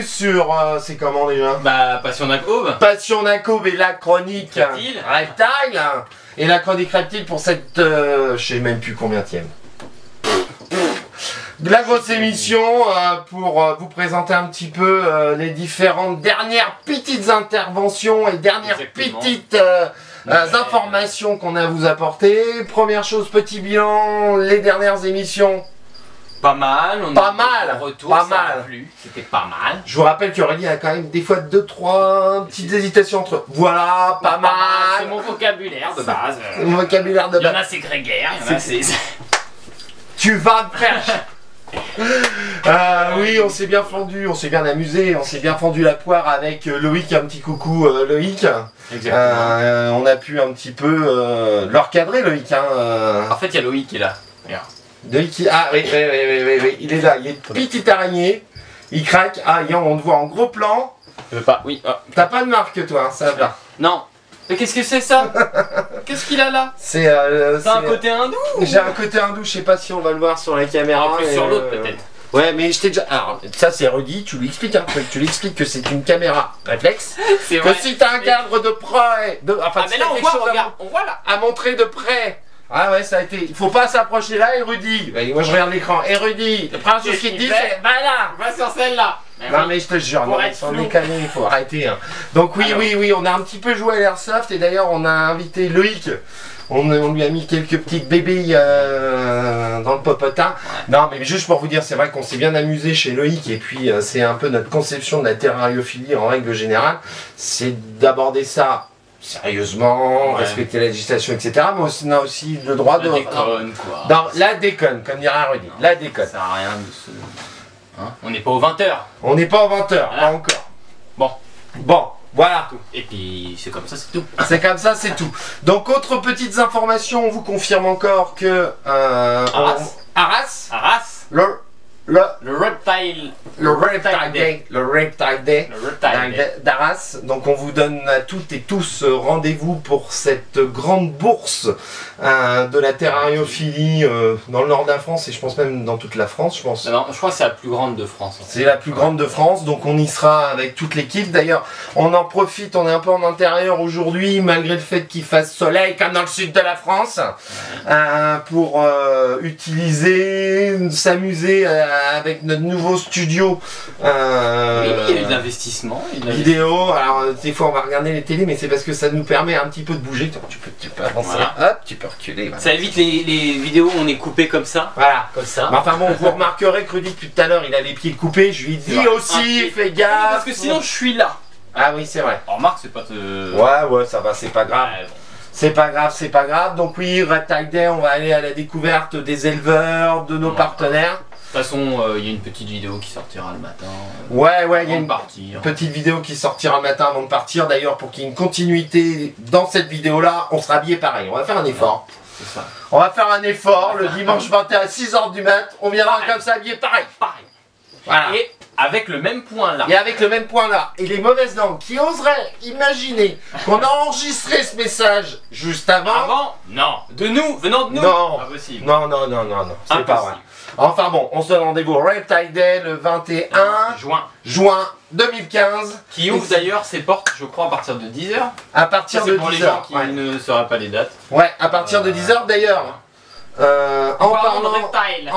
bienvenue sur, c'est comment déjà? Bah, Passion d'un Cove. Passion d'un Cove et la chronique Reptile. Reptile. Et la chronique Reptile pour cette, je sais même plus combienième. La grosse émission pour vous présenter un petit peu les différentes dernières petites interventions et dernières Exactement. petites informations qu'on a à vous apporter. Première chose, petit bilan, les dernières émissions. Pas mal, on Pas a mal, un retour, pas ça a mal. plu. C'était pas mal. Je vous rappelle qu'Aurélie a quand même des fois 2-3 petites hésitations entre voilà, pas C'est mal. mon vocabulaire de base. Mon vocabulaire de Il y en base. a c'est grégaire, il y en a c'est... Tu vas te faire. Oui, on s'est bien fendu, on s'est bien amusé, on s'est bien fendu la poire avec Loïc, un petit coucou Loïc. Exactement. On a pu un petit peu leur cadrer Loïc. En fait, il y a Loïc qui est là. Regarde. Loïc, ah oui, il est là, il est petite araignée, il craque. Ah, Yann, on te voit en gros plan. Je veux pas, oui. Oh. T'as pas de marque toi, ça va. Non. Mais qu'est-ce que c'est ça? Qu'est-ce qu'il a là? C'est T'as un côté hindou? J'ai un côté hindou, je sais pas si on va le voir sur la caméra. En plus mais, sur l'autre peut-être. Ouais, mais je t'ai déjà. Alors, ça c'est Rudy, tu lui expliques un truc. Tu lui expliques que c'est une caméra réflexe. C'est Que vrai. si t'as un cadre de près. Enfin, Ah si mais là t'as on quelque voit, chose regarde, on voit là. à montrer de près. Ah ouais, ça a été. Il faut pas s'approcher là, et Rudy. Moi je regarde l'écran. Et Rudy, la première chose Qu'est-ce qu'il te qu'il dit, fait c'est. Voilà! Va sur celle-là. Non mais je te jure, Faut non, être sans flou. déconner, il faut arrêter. Hein. Donc oui, Alors. oui, on a un petit peu joué à l'airsoft et d'ailleurs on a invité Loïc. On lui a mis quelques petites bébés dans le popotin. Non mais juste pour vous dire, c'est vrai qu'on s'est bien amusé chez Loïc et puis c'est un peu notre conception de la terrariophilie en règle générale. C'est d'aborder ça sérieusement, respecter la législation, etc. Mais on a aussi le droit La de... déconne quoi. Dans la déconne, comme dirait Rudy. La déconne. Ça sert à rien de se... Hein, on n'est pas aux 20h. On n'est pas en 20h, Voilà. pas encore. Bon. Bon, voilà. Et puis c'est comme ça, c'est tout. C'est comme ça, c'est tout. Donc, autres petites informations, on vous confirme encore que... Arras. Arras. Arras, Le Reptile Reptile Day. Le Reptile Day. Le Reptile Day. d'Arras. Donc, on vous donne à toutes et tous rendez-vous pour cette grande bourse de la terrariophilie dans le nord de la France et je pense même dans toute la France, je pense. Non, je crois que c'est la plus grande de France. En fait. C'est la plus grande de France, donc on y sera avec toute l'équipe. D'ailleurs, on en profite, on est un peu en intérieur aujourd'hui, malgré le fait qu'il fasse soleil, comme dans le sud de la France, pour utiliser, s'amuser avec notre nouveau studio Oui, il y a eu de l'investissement. vidéo. Alors, des fois, on va regarder les télés, mais c'est parce que ça nous permet un petit peu de bouger. Tu peux avancer, Voilà. hop, tu peux reculer. Voilà. Ça évite les vidéos où on est coupé comme ça. Voilà. Comme ça. Mais enfin bon, vous remarquerez que Rudy, depuis tout à l'heure, il a les pieds coupés. Je lui ai dit C'est vrai. aussi, Un pied. fais gaffe. Parce que sinon je suis là. Ah oui, c'est vrai. Alors, remarque, c'est pas te... Ouais, ça va, c'est pas grave. Ouais, bon. C'est pas grave, c'est pas grave. Donc oui, Reptile Day, on va aller à la découverte des éleveurs, de nos Ouais. partenaires. De toute façon, il y a une petite vidéo qui sortira le matin. Ouais, il y a Avant de une partir. petite vidéo qui sortira le matin avant de partir. D'ailleurs, pour qu'il y ait une continuité dans cette vidéo-là, on sera habillé pareil. On va faire un effort. C'est ça. On va faire un effort le dimanche 21 à 6h du mat. On viendra comme ça habillé pareil. Pareil. Voilà. Et avec le même point là. Et avec le même point là, et les mauvaises langues qui oseraient imaginer qu'on a enregistré ce message juste avant. Avant, non. De nous, venant de nous. Non. Pas possible. Non, c'est pas vrai. Enfin bon, on se donne rendez-vous au Reptile Day le 21 Juin. juin 2015. Qui ouvre d'ailleurs ses portes, je crois, à partir de 10h. À partir Ça, de c'est pour les 10h. gens qui ne sauraient pas les dates. Ouais, à partir de 10h d'ailleurs. En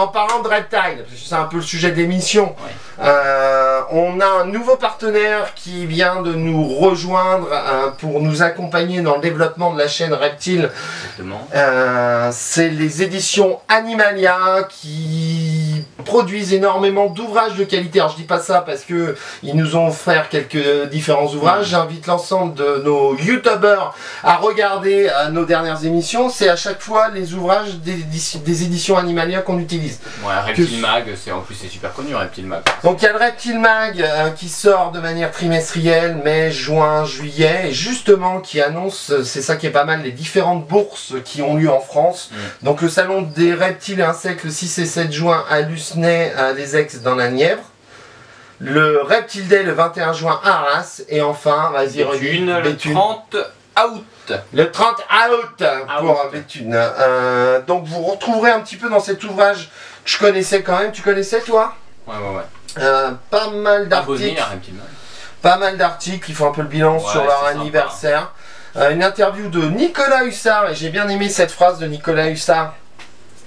parlant de Reptile, parce que c'est un peu le sujet de l'émission, on a un nouveau partenaire qui vient de nous rejoindre pour nous accompagner dans le développement de la chaîne Reptile. Exactement. C'est les éditions Animalia qui produisent énormément d'ouvrages de qualité. Alors je dis pas ça parce que ils nous ont offert quelques différents ouvrages. J'invite l'ensemble de nos youtubeurs à regarder nos dernières émissions. C'est à chaque fois les ouvrages des éditions Animalia qu'on utilise. Ouais, Reptile Mag, en plus c'est super connu, Reptile Mag. Donc il y a le Reptile Mag qui sort de manière trimestrielle, mai, juin, juillet, et justement qui annonce, c'est ça qui est pas mal, les différentes bourses qui ont lieu en France. Donc le salon des reptiles et insectes le 6 et 7 juin à Lucenay, à Les Aix dans la Nièvre. Le Reptile Day le 21 juin à Arras. Et enfin, vas-y Béthune, le 30 août. Le 30 août pour Béthune. Donc vous retrouverez un petit peu dans cet ouvrage que je connaissais quand même. Tu connaissais toi? Ouais. Pas mal d'articles. Abonné à Reptile Mag. Pas mal d'articles, ils font un peu le bilan sur leur c'est sympa. anniversaire. Une interview de Nicolas Hussard, et j'ai bien aimé cette phrase de Nicolas Hussard,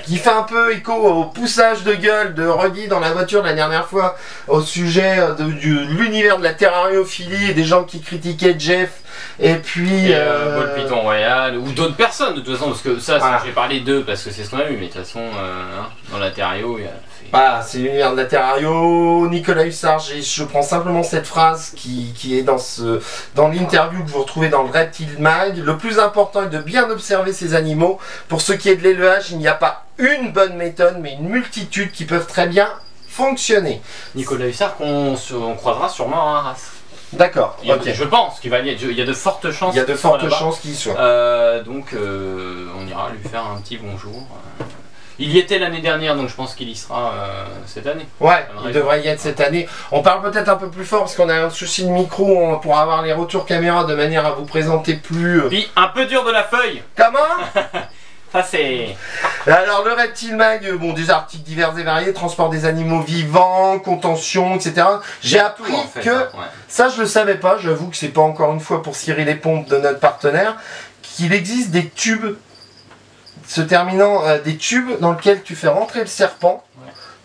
qui fait un peu écho au poussage de gueule de Rudy dans la voiture la dernière fois, au sujet de l'univers de la terrariophilie et des gens qui critiquaient Jeff, et puis... Ball Python Royal, ou d'autres personnes de toute façon, parce que ça, Voilà. j'ai parlé d'eux parce que c'est ce qu'on a vu, mais de toute façon, dans la terrario, il y a... Voilà, c'est l'univers de la terrario. Nicolas Hussard, je prends simplement cette phrase qui est dans l'interview que vous retrouvez dans le Reptile Mag. Le plus important est de bien observer ces animaux. Pour ce qui est de l'élevage, il n'y a pas une bonne méthode, mais une multitude qui peuvent très bien fonctionner. Nicolas Hussard qu'on croisera sûrement à Arras. D'accord, ok. Je pense qu'il va y aller. Il y a de fortes chances. Il y a de fortes chances qu'il soit. Donc on ira lui faire un petit bonjour. Il y était l'année dernière, donc je pense qu'il y sera cette année. Ouais, il devrait y être cette année. On parle peut-être un peu plus fort parce qu'on a un souci de micro pour avoir les retours caméra de manière à vous présenter plus... Puis un peu dur de la feuille. Comment? Ça c'est... Alors le Reptile Mag, bon, des articles divers et variés, transport des animaux vivants, contention, etc. J'ai appris en fait, que, ouais. ça je le savais pas, j'avoue que c'est pas encore une fois pour cirer les pompes de notre partenaire, qu'il existe des tubes se terminant, des tubes dans lesquels tu fais rentrer le serpent,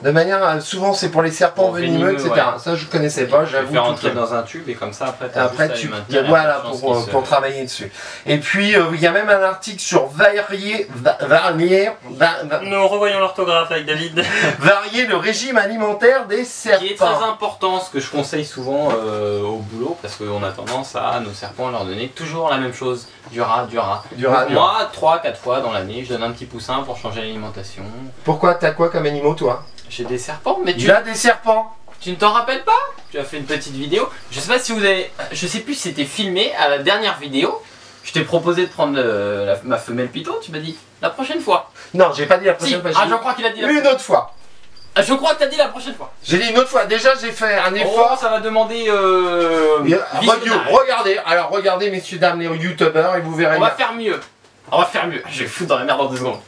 de manière à, souvent c'est pour les serpents venimeux, etc. Ouais. Ça je connaissais pas, Tu j'avoue. fais rentrer dans un tube et comme ça après tu voilà pour travailler dessus. Et puis il y a même un article sur varier Nous revoyons l'orthographe avec David. varier le régime alimentaire des serpents. Qui est très important, ce que je conseille souvent au boulot, parce qu'on a tendance à nos serpents leur donner toujours la même chose, du rat. Donc, moi, 3-4 fois dans l'année, je donne un petit poussin pour changer l'alimentation. Pourquoi t'as quoi comme animaux toi? J'ai des serpents, mais Tu as des serpents? tu ne t'en rappelles pas? Tu as fait une petite vidéo. Je sais pas si vous avez... Je sais plus si c'était filmé à la dernière vidéo. Je t'ai proposé de prendre ma femelle python, tu m'as dit la prochaine fois. Non, j'ai pas dit la Si, prochaine fois. je crois qu'il a dit la Une autre fois. Je crois que t'as dit la prochaine fois. J'ai dit une autre fois. Déjà, j'ai fait un effort. Oh, ça va demander visionnage. Regardez, alors regardez, messieurs, dames, les youtubeurs, et vous verrez On va bien. faire mieux. On va faire mieux. Je vais foutre dans la merde en 2 secondes.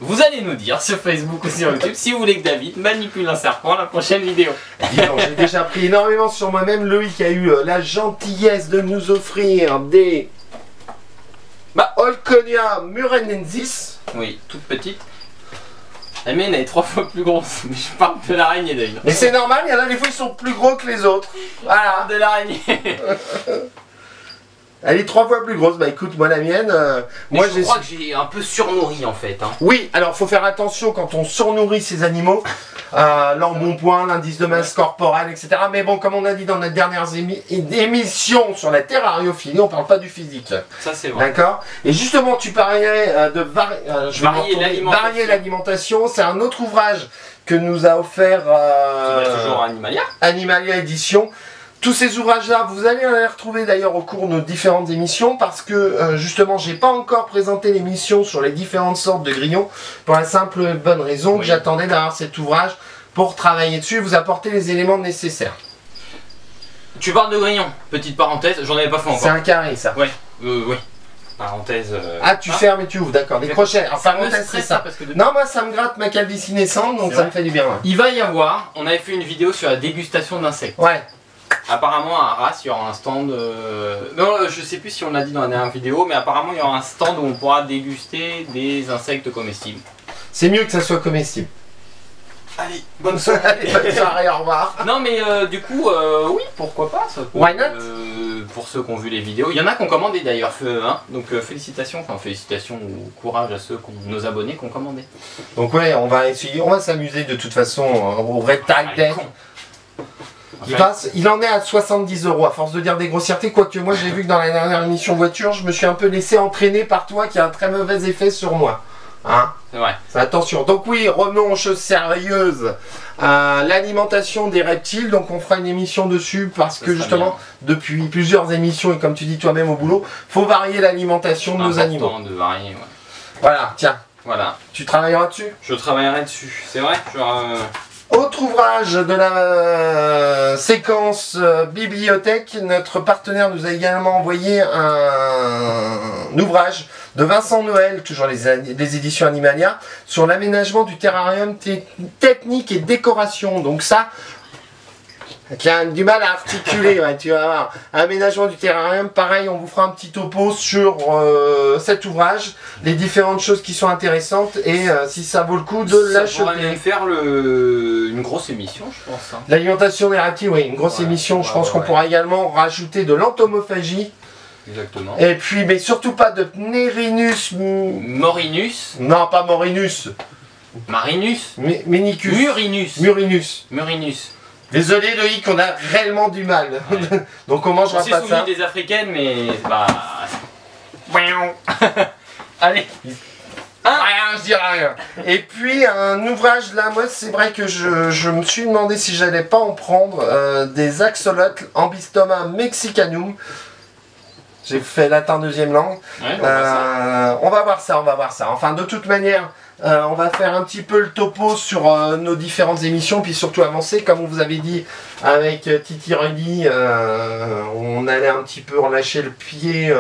Vous allez nous dire sur Facebook ou sur YouTube si vous voulez que David manipule un serpent à la prochaine vidéo. Dis donc, j'ai déjà pris énormément sur moi-même. Loïc a eu la gentillesse de nous offrir des Holconia murenensis. Oui, toute petite. La mienne elle est 3 fois plus grosse, mais je parle de l'araignée d'ailleurs. Mais c'est normal, il y en a des fois ils sont plus gros que les autres. Voilà. De l'araignée. Elle est 3 fois plus grosse. Bah écoute, moi la mienne, moi je crois que j'ai un peu surnourri en fait. Hein. Oui, alors faut faire attention quand on surnourrit ces animaux. L'embonpoint, l'indice de masse corporelle, etc. Mais bon, comme on a dit dans notre dernière émission sur la terrariophilie, on parle pas du physique. Ça c'est vrai. D'accord. Et justement, tu parlais de varier l'alimentation. C'est un autre ouvrage que nous a offert Toujours Animalia. Animalia Édition. Tous ces ouvrages-là, vous allez les retrouver d'ailleurs au cours de nos différentes émissions parce que justement, j'ai pas encore présenté l'émission sur les différentes sortes de grillons pour la simple et bonne raison que j'attendais d'avoir cet ouvrage pour travailler dessus et vous apporter les éléments nécessaires. Tu parles de grillons, petite parenthèse, j'en avais pas fait encore. C'est un carré ça. Ouais, oui. Parenthèse. Ah, tu fermes et tu ouvres, d'accord. Des crochets. Alors, parenthèse, c'est ça. Parce que Non, moi ça me gratte ma calvitie naissante donc ça me fait du bien. Ouais. Il va y avoir, on avait fait une vidéo sur la dégustation d'insectes. Ouais. Apparemment à Arras, il y aura un stand. Non, je sais plus si on l'a dit dans la dernière vidéo, mais apparemment il y aura un stand où on pourra déguster des insectes comestibles. C'est mieux que ça soit comestible. Allez, bonne soirée. Allez, bonne soirée, au revoir. Non, mais du coup, oui, pourquoi pas ça peut, Why not pour ceux qui ont vu les vidéos. Il y en a qui ont commandé d'ailleurs, hein, donc félicitations ou courage à ceux, nos abonnés qui ont commandé. Donc, ouais, on va essayer, on va s'amuser de toute façon au Red Tide Day. Il en est à 70 € à force de dire des grossièretés, quoique moi j'ai vu que dans la dernière émission voiture, je me suis un peu laissé entraîner par toi qui a un très mauvais effet sur moi. Hein? C'est vrai. Attention. Donc oui, revenons aux choses sérieuses. L'alimentation des reptiles, donc on fera une émission dessus parce que justement, depuis plusieurs émissions et comme tu dis toi-même au boulot, faut varier l'alimentation de nos animaux. De varier, ouais. Voilà, tiens. Voilà. Tu travailleras dessus? Je travaillerai dessus, c'est vrai. Autre ouvrage de la séquence bibliothèque, notre partenaire nous a également envoyé un ouvrage de Vincent Noël, toujours des éditions Animalia, sur l'aménagement du terrarium technique et décoration. Donc ça, Qui a du mal à articuler, ouais, tu vas voir. Aménagement du terrarium, pareil, on vous fera un petit topo sur cet ouvrage, les différentes choses qui sont intéressantes et si ça vaut le coup de l'acheter. Ça pourrait même faire une grosse émission, je pense. Hein. L'alimentation des reptiles, oui, une grosse émission. Je pense qu'on pourra également rajouter de l'entomophagie. Exactement. Et puis, mais surtout pas de Pnerinus. Morinus. Non, pas Morinus. Marinus. Menicus. Murinus. Murinus. Murinus. Désolé Loïc, on a réellement du mal. Ouais. Donc on mangera pas ça. C'est des africaines, mais bah. Allez. Rien, je dirais rien. Et puis un ouvrage là, moi c'est vrai que je me suis demandé si j'allais pas en prendre des axolotls Ambystoma mexicanum. J'ai fait latin deuxième langue. Ouais, on va voir ça. Enfin de toute manière. On va faire un petit peu le topo sur nos différentes émissions, puis surtout avancer, comme on vous avait dit avec Titi Rudy, on allait un petit peu relâcher le pied,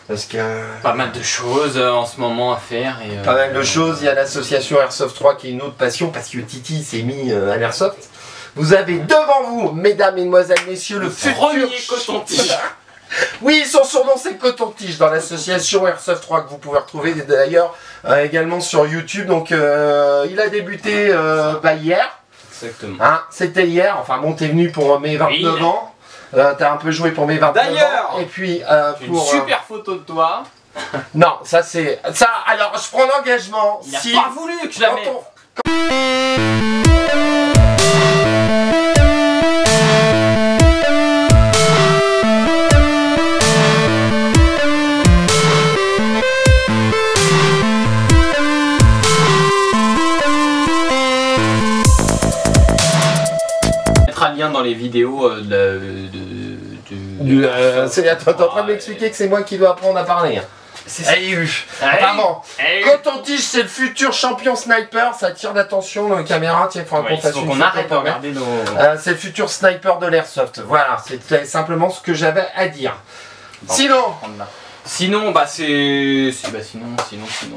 parce que... Pas mal de choses en ce moment à faire. Et, pas mal de choses, il y a l'association Airsoft 3 qui est une autre passion, parce que Titi s'est mis à l'Airsoft. Vous avez devant vous, mesdames, mesdemoiselles, messieurs, le premier coton-tige. Oui, son surnom c'est Coton-Tige dans l'association Airsoft 3 que vous pouvez retrouver d'ailleurs également sur YouTube. Donc il a débuté hier. Exactement. Hein, c'était hier. Enfin bon, t'es venu pour mes 29 ans. T'as un peu joué pour mes 29 ans. Et puis une super photo de toi. Non, ça c'est ça. Alors je prends l'engagement. Il a pas voulu que je la mette. Dans les vidéos t'es en train de m'expliquer que c'est moi qui dois apprendre à parler. Apparemment, Coton-Tige c'est le futur champion sniper, ça attire l'attention dans la caméra, tiens, il faudra qu'on fasse une photo. On arrête de regarder nos... c'est le futur sniper de l'airsoft, voilà, c'était simplement ce que j'avais à dire. Bon, sinon, bah c'est...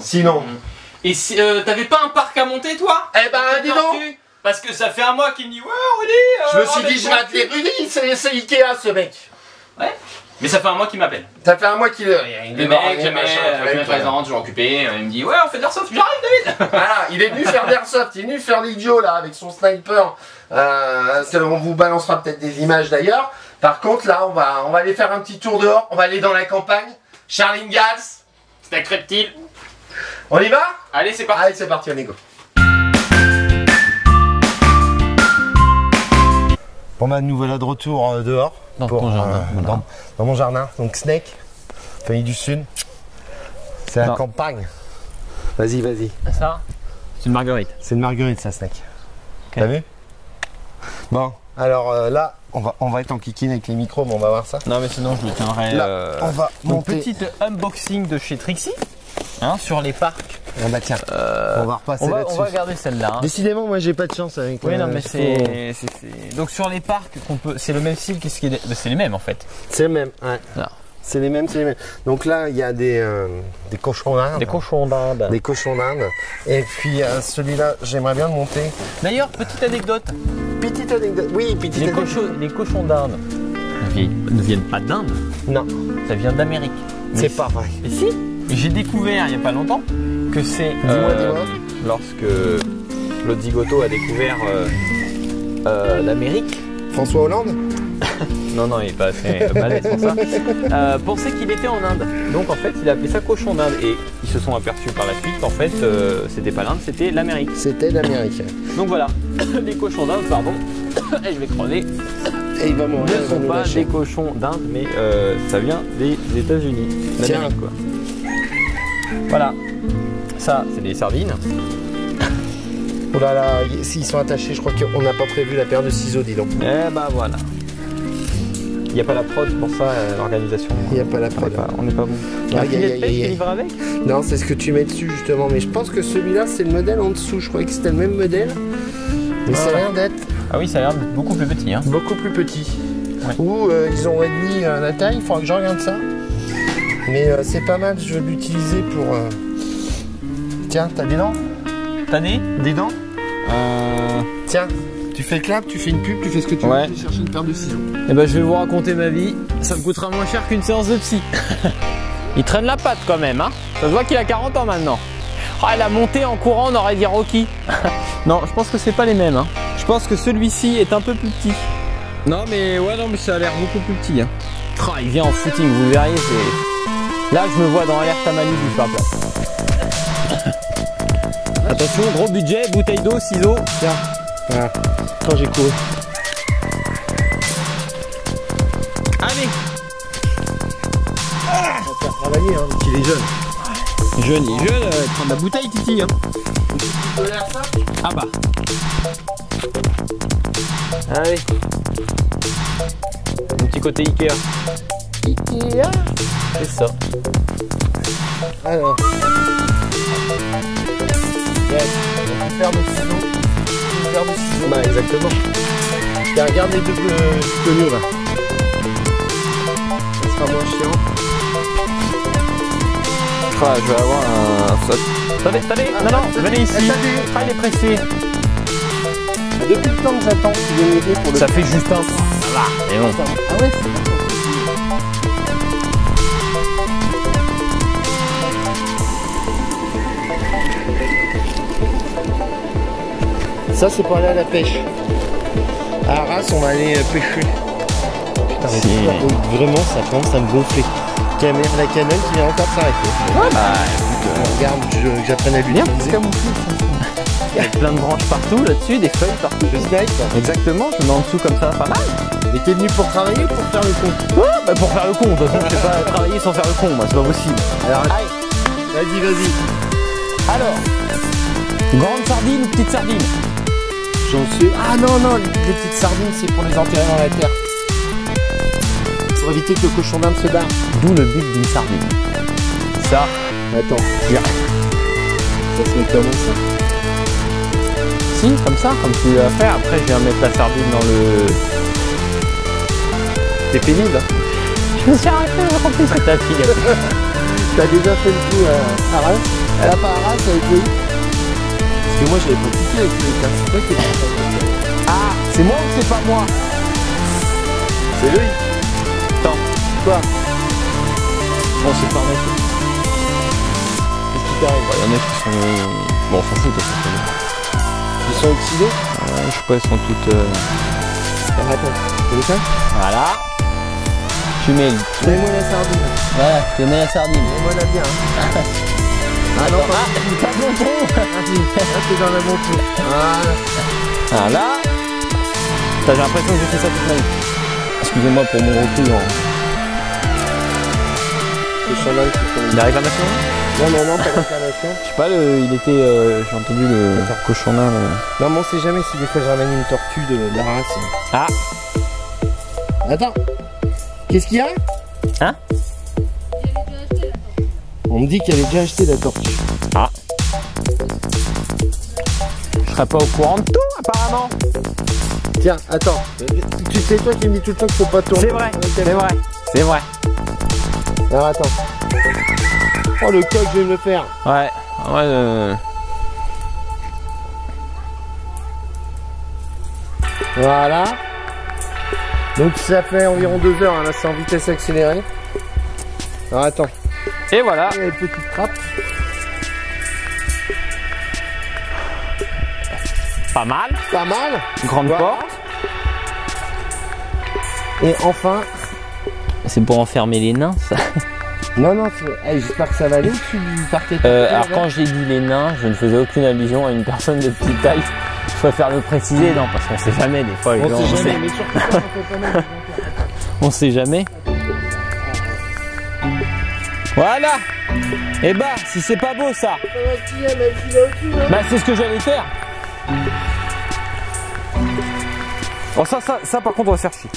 Sinon. Et t'avais pas un parc à monter toi? Eh ben dis donc. Parce que ça fait un mois qu'il me dit ouais Rudy. Je me suis dit je vais appeler Rudy, c'est Ikea ce mec. Ouais. Mais ça fait un mois qu'il m'appelle. Ça fait un mois qu'il le mec, jamais présent, toujours occupé. Il me dit ouais on fait de l'airsoft, j'arrive David. Voilà, il est venu faire de l'airsoft, il est venu faire l'idiot là avec son sniper. On vous balancera peut-être des images d'ailleurs. Par contre là on va aller faire un petit tour dehors, on va aller dans la campagne. Charline Gals. Stack Reptile. On y va? Allez c'est parti. Allez c'est parti, on y go. Bon bah nous voilà de retour dehors. Dans ton jardin. Dans mon jardin. Donc Snake, famille du Sud. C'est la campagne. Vas-y. Ça, c'est une marguerite. C'est une marguerite ça Snake. Okay. T'as vu? Bon, alors là, on va être en kikine avec les micros, mais on va voir ça. Non mais sinon je le tiendrai. Là, on va monter. Petite unboxing de chez Trixie. Hein, sur les parcs. Ah bah tiens, on va repasser là-dessus. On va regarder celle-là. Hein. Décidément, moi j'ai pas de chance avec. Oui, non, mais c'est. Donc sur les parcs, c'est le même style que ce qui est. C'est les mêmes en fait. C'est les mêmes, ouais. C'est les mêmes. Donc là, il y a des cochons d'Inde. Des cochons d'Inde. Des cochons d'Inde. Et puis celui-là, j'aimerais bien le monter. D'ailleurs, petite anecdote. Oui, petite anecdote. Les cochons d'Inde ne viennent pas d'Inde. Non. Ça vient d'Amérique. C'est pas vrai. Et si. J'ai découvert il n'y a pas longtemps que c'est lorsque Claude Zigoto a découvert l'Amérique. François Hollande. Non, il est pas assez balèze pour ça. Pensait qu'il était en Inde. Donc en fait, il a appelé ça cochon d'Inde. Et ils se sont aperçus par la suite qu'en fait, c'était pas l'Inde, c'était l'Amérique. C'était l'Amérique. Donc voilà, les cochons d'Inde, pardon. Et je vais crever. Et il va mourir. Ne sont pas des cochons d'Inde, mais ça vient des États-Unis. D'Amérique quoi. Voilà, ça c'est des sardines. Oh là là, s'ils sont attachés, je crois qu'on n'a pas prévu la paire de ciseaux, dis donc. Eh bah voilà. Il n'y a pas la prod pour ça, l'organisation. Il n'y a pas la prod. On n'est pas bon. Il y a un filet de pêche qui livre avec? Non, c'est ce que tu mets dessus justement. Mais je pense que celui-là, c'est le modèle en dessous. Je croyais que c'était le même modèle. Mais ça a l'air d'être. Ah oui, ça a l'air d'être beaucoup plus petit. Hein. Beaucoup plus petit. Ouais. Ou ils ont réduit la taille, il faudra que je regarde ça. Mais c'est pas mal, je vais l'utiliser pour... Tiens, t'as des dents? T'as des dents? Tiens, Tu fais clap, tu fais une pub, tu fais ce que tu veux, tu cherches une paire de ciseaux. Et bah je vais vous raconter ma vie, ça me coûtera moins cher qu'une séance de psy. Il traîne la patte quand même, hein. Ça se voit qu'il a 40 ans maintenant. Oh, elle a monté en courant, on aurait dit Rocky. Non, je pense que c'est pas les mêmes, hein. Je pense que celui-ci est un peu plus petit. Non mais ouais, non mais ça a l'air beaucoup plus petit, hein. Oh, il vient en footing, vous verriez, c'est... Là je me vois dans Alerte à Malibu faire place. Attention, gros budget, bouteille d'eau, ciseaux. Tiens, voilà. Quand j'ai couru. Allez. On va faire travailler, hein, il est jeune. Jeune, il est jeune, prendre la bouteille, Titi. Hein. Tu peux l'air ça? Ah bah. Allez. Un petit côté Ikea. Ikea. C'est ça. Alors. Yes. On peut faire le ciseau. On peut faire le ciseau. Bah exactement. Tiens, regarde les deux tonneaux là. Ça sera moins chiant. Ah, je vais avoir un... Attendez, non, venez ici. Ah, il est pressé. Depuis le temps que j'attends, tu viens m'aider pour le... Ça fait juste un... Ça va, mais bon. Ah ouais, c'est bon. Ça, c'est pour aller à la pêche. À Arras, on va aller pêcher. Putain, mais vraiment, ça commence à me gonfler. La cannelle qui vient encore s'arrêter. Ouais, bah écoute, regarde, j'apprenne à l'utiliser. Il y a plein de branches partout là-dessus, des feuilles partout. Le snipe. Exactement, je mets en dessous comme ça, pas mal. Mais t'es venu pour travailler ou pour faire le con? Ouais, bah pour faire le con, de toute façon je vais pas travailler sans faire le con, moi c'est pas possible. Alors, vas-y. Alors, grande sardine ou petite sardine? J'en sais. Ah non, les petites sardines c'est pour les enterrer dans la terre. Pour éviter que le cochon d'Inde se barre. D'où le but d'une sardine. Ça. Attends. Regarde. Ça se met comment ça? Si, comme ça, comme tu vas faire. Après, je viens mettre la sardine dans le... C'est pénible. Je me suis arrêté, j'ai rempli cette fille. T'as déjà fait le coup à Arras? Elle a pas Arras avec lui? Parce que moi, je l'avais pas piqué avec lui. C'est toi qui l'as fait. Ah, c'est moi ou c'est pas moi? C'est lui. Attends. Quoi? Bon, c'est pas vrai. Qu'est-ce qui t'arrive? Il y en a qui sont... Bon, on s'en fout de toute façon. Ils sont oxydés? Je sais pas, elles sont toutes... Attends, tu veux ça? Voilà. Tu mets... Mets-moi la sardine. Voilà, je te mets la sardine. Mets-moi la bien. Hein. Ah non, pas bon trou. Là, t'es dans la bon trou. Voilà. Voilà. J'ai l'impression que j'ai fait ça toute ma vie. Excusez-moi pour mon recul. La réclamation? Non, pas réclamation. Je sais pas, il était... j'ai entendu le cochon là. Non, mais on sait jamais si des fois je ramène une tortue de la race. Ah. Attends. Qu'est-ce qu'il y a? Hein? On me dit qu'elle est déjà achetée la tortue. Ah. Je serais pas au courant de tout apparemment. Tiens, attends. Tu sais toi qui me dis tout le temps qu'il faut pas tourner. C'est vrai. Alors attends. Oh le coq, je vais me le faire. Ouais. Voilà. Donc ça fait environ 2 heures, hein. Là c'est en vitesse accélérée. Alors attends. Et voilà. Il y a une petite trappe. Pas mal. Grande porte. Et enfin... C'est pour enfermer les nains, ça. Non, j'espère que ça va aller au-dessus du parquet. Alors quand j'ai dit les nains, je ne faisais aucune allusion à une personne de petite taille. Je préfère le préciser, non, parce qu'on sait jamais des fois. On sait jamais, mais surtout ça, on fait pas mal. On sait jamais. Voilà. Et bah, si c'est pas beau ça. Bah c'est ce que j'allais faire. Bon ça par contre on va se faire chier.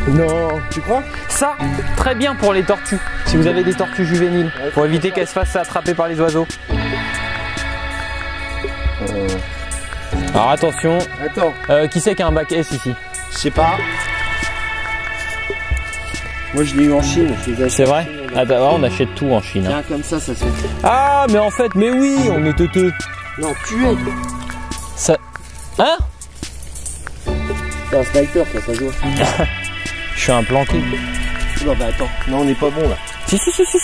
Non, tu crois? Ça, très bien pour les tortues. Si vous avez des tortues juvéniles, pour éviter qu'elles se fassent attraper par les oiseaux. Alors attention. Attends. Qui c'est qui a un bac S ici? Je sais pas. Moi je l'ai eu en Chine. C'est vrai? Attends, on achète tout en Chine. Tiens, comme ça se fait. Ah, mais en fait, mais oui, on est teuteux. Non, tu es. Ça... Hein? T'es un sniper, toi, ça joue. Je suis un planqué. Non, bah attends, non, on n'est pas bon là. Si.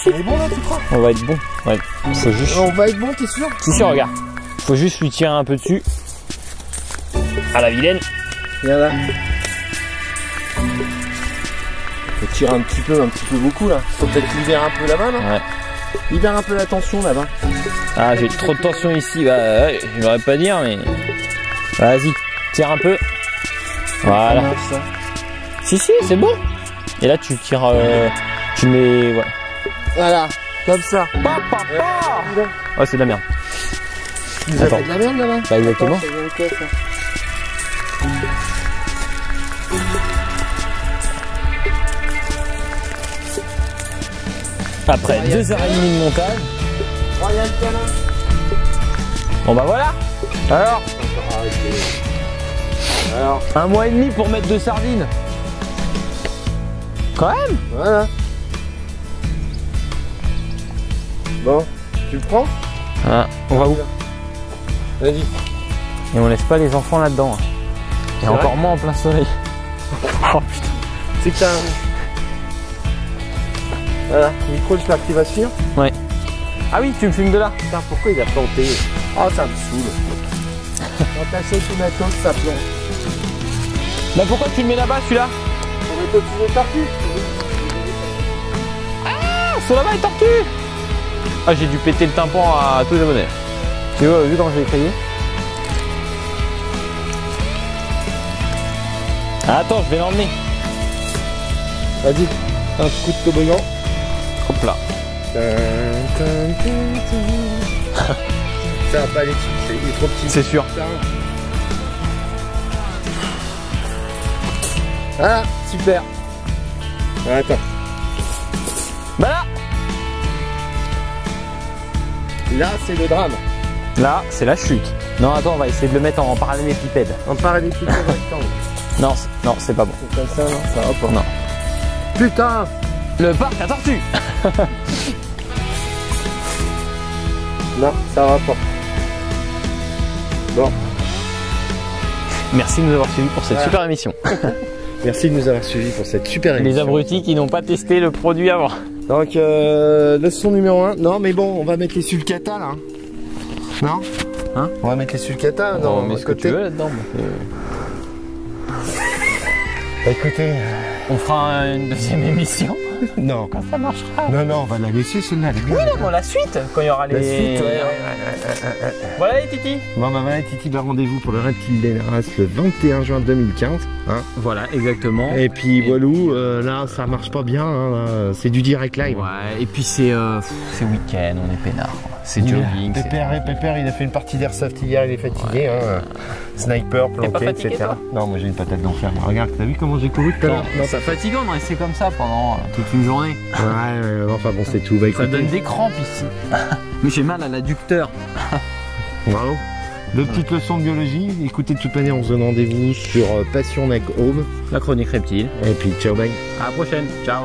On est bon là, tu crois? On va être bon. Ouais. Faut juste. On va être bon, t'es sûr? Si, regarde. Faut juste lui tirer un peu dessus. À la vilaine. Viens là. Faut tirer un petit peu beaucoup là. Faut peut-être libérer un peu là-bas, non? Ouais. Libère un peu la tension là-bas. Ah, j'ai trop de tension ici. Bah, ouais, je devrais pas dire, mais. Vas-y, tire un peu. Voilà. Ça. Si, c'est bon. Et là, tu tires. Tu mets. Ouais. Voilà, comme ça. Oh, c'est de la merde. Vous avez de la merde là-bas? Bah, exactement. Attends, ça vient de quoi, ça? Après 2h30 de montage. Royal Canin. Bon bah voilà. Alors, 1 mois et demi pour mettre 2 sardines. Quand même. Voilà. Bon, tu le prends? Ah, on va où? Vas-y. Et on laisse pas les enfants là-dedans. Et encore moins en plein soleil. Oh putain. C'est que t'as un... Voilà, micro, j'espère qu'il va suivre. Ouais. Ah oui, tu me filmes de là. Putain, pourquoi il a planté? Oh, ça me saoule. Quand t'achètes une attaque, ça plante. Bah pourquoi tu le mets là-bas celui-là? On met au-dessus des tortues. Ah, ce là-bas est tortue. Ah, j'ai dû péter le tympan à tous les abonnés. Tu vois, vu quand je l'ai créé. Ah, attends, je vais l'emmener. Vas-y, un coup de toboggan. Hop là. Ça va pas aller dessus, il est trop petit. C'est sûr. Ah, super. Attends. Bah là. Là, c'est le drame. Là, c'est la chute. Non, attends, on va essayer de le mettre en parallélépipède. En parallélépipède rectangle. Non, c'est pas bon. C'est comme ça, non? Ça va pas. Non. Putain! Le parc à tortues. Non, ça va pas. Bon. Merci de nous avoir suivis pour cette super émission. Merci de nous avoir suivis pour cette super émission. Les abrutis qui n'ont pas testé le produit avant. Donc, leçon numéro 1. Non, mais bon, on va mettre les sulcata là. Non? Hein? On va mettre les sulcata dans on met le ce que côté. tu veux là-dedans. Écoutez. On fera une deuxième émission. Non. Quand ça marchera. Non, on va la laisser celle-là. Oui, non, bon, la suite, quand il y aura les... La suite, ouais. Voilà les titis. Bon, bah voilà, Titi, bah rendez-vous pour le Reptile des Races le 21 juin 2015. Hein. Voilà, exactement. Et puis, voilou, là, ça marche pas bien. Hein, c'est du direct live. Ouais, et puis c'est week-end, on est peinard. C'est jogging. Pépère, il a fait une partie d'airsoft hier, il est fatigué. Ouais. Hein. Sniper, planqué, etc. Toi? Non, moi j'ai une patate d'enfer. Regarde, t'as vu comment j'ai couru tout à l'heure? Non, c'est fatigant de rester comme ça pendant toute une journée. Ouais, enfin bon, c'est tout. Bah, ça donne des crampes ici. Mais j'ai mal à l'adducteur. Bravo. Deux petites leçons de biologie. Écoutez, de toute manière, on se donne rendez-vous sur Passion Neck Home. La chronique reptile. Et puis, ciao, bye. À la prochaine. Ciao.